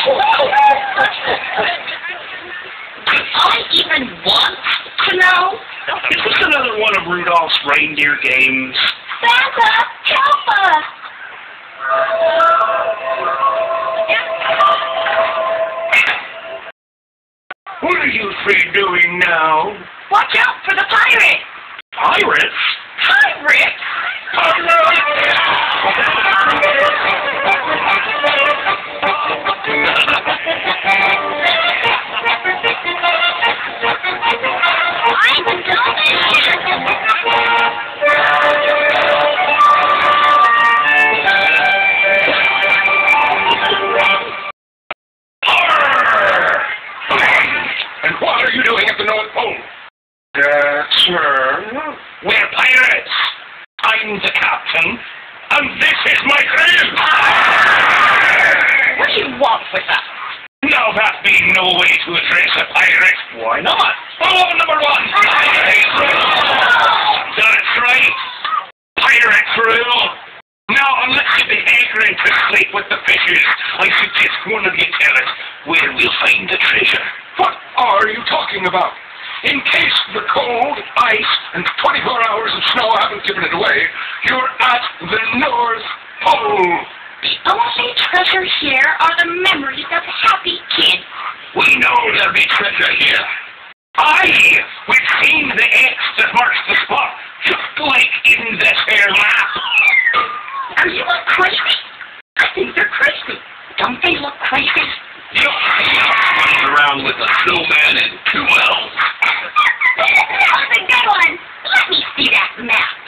Did I even want to know? Is this another one of Rudolph's reindeer games? Santa, help us! What are you three doing now? Watch out for the pirate! Pirates? Pirate? I'm And what are you doing at the North Pole? Sir, we're pirates. I'm the captain, and this is my crew. What do you want with us? Now that be no way to address a pirate. Why not? Follow number one. That's right. Pirates rule. Now, unless you be hankering to sleep with the fishes, I suggest one of you tell us where we'll find the treasure. What are you talking about? In case the cold, ice, and 24 hours of snow haven't given it away, you're at the North Pole. The only treasure here are the memories of happy kids. We know there'll be treasure here. Aye, we've seen the X that marks the spot, just like in this here map. Are you crazy? I think they're crazy. Don't they look crazy? You're running around with a snowman and 2 elves. That was a good one. Let me see that map.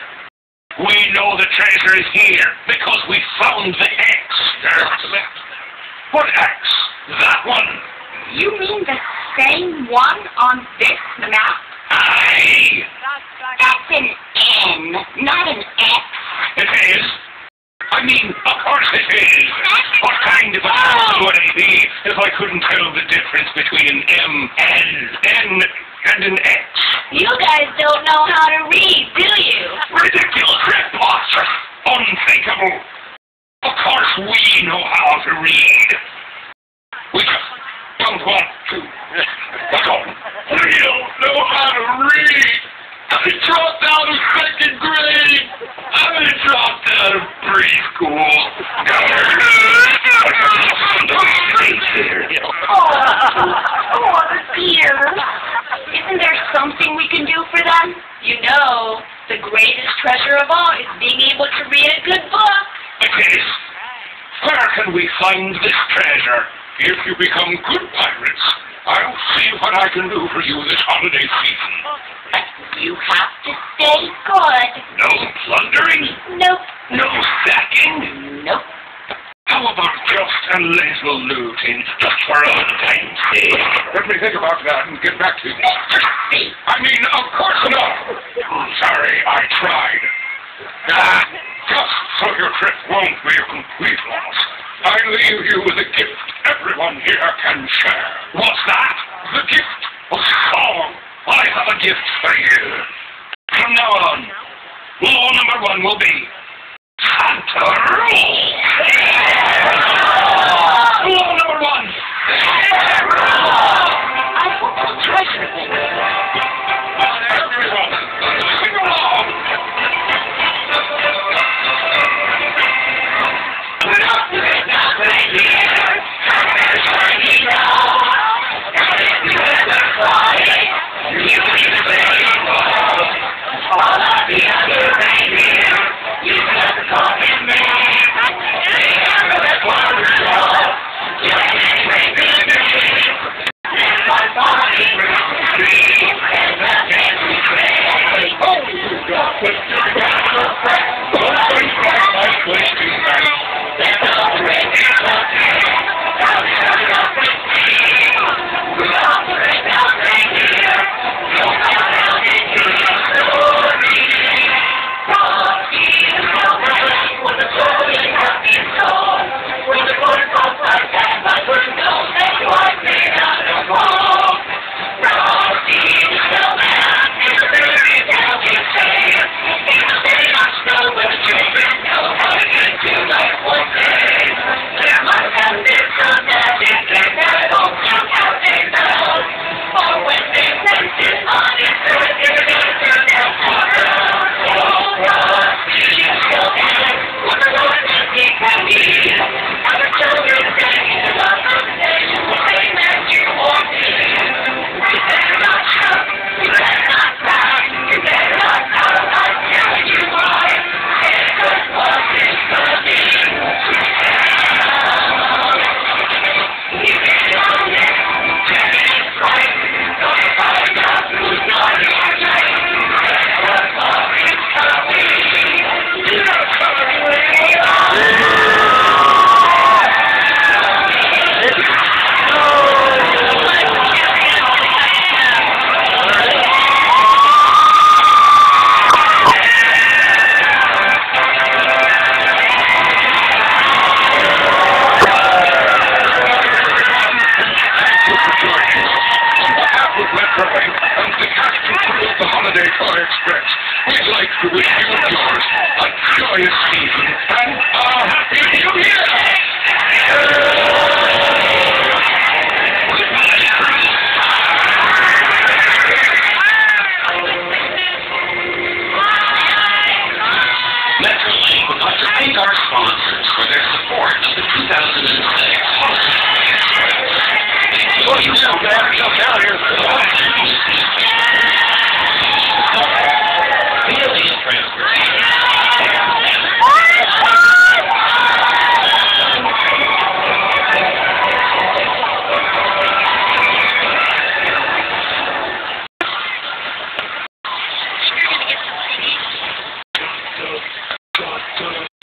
We know the treasure is here because we found the X. There's the map. What X? That one. You mean the same one on this map? Aye. That's an N, not an X. It is. I mean, of course it is. What kind of a person would I be if I couldn't tell the difference between an M, N, and an X? You guys don't know how to read, do you? Ridiculous, preposterous, unthinkable. Of course we know how to read. We just don't want to. That's all. We don't know how to read. I dropped out of 2nd grade. I dropped out of preschool. Oh, dear. Isn't there something we can do for them? You know, the greatest treasure of all is being able to read a good book. It is. Where can we find this treasure? If you become good pirates, I'll see what I can do for you this holiday season. You have to stay good. No plundering? Nope. No sacking? Nope. How about just a little looting, just for old time's sake? Let me think about that and get back to you. I mean, of course not. Sorry, I tried. Just so your trip won't be a complete loss, I leave you with a gift everyone here can share. What's that? The gift of song. I have a gift for you. From now on, law number 1 will be Camarillo. Law number 1. I want the treasure thing. Everyone, sing along. You to wish you and yours a joyous feast.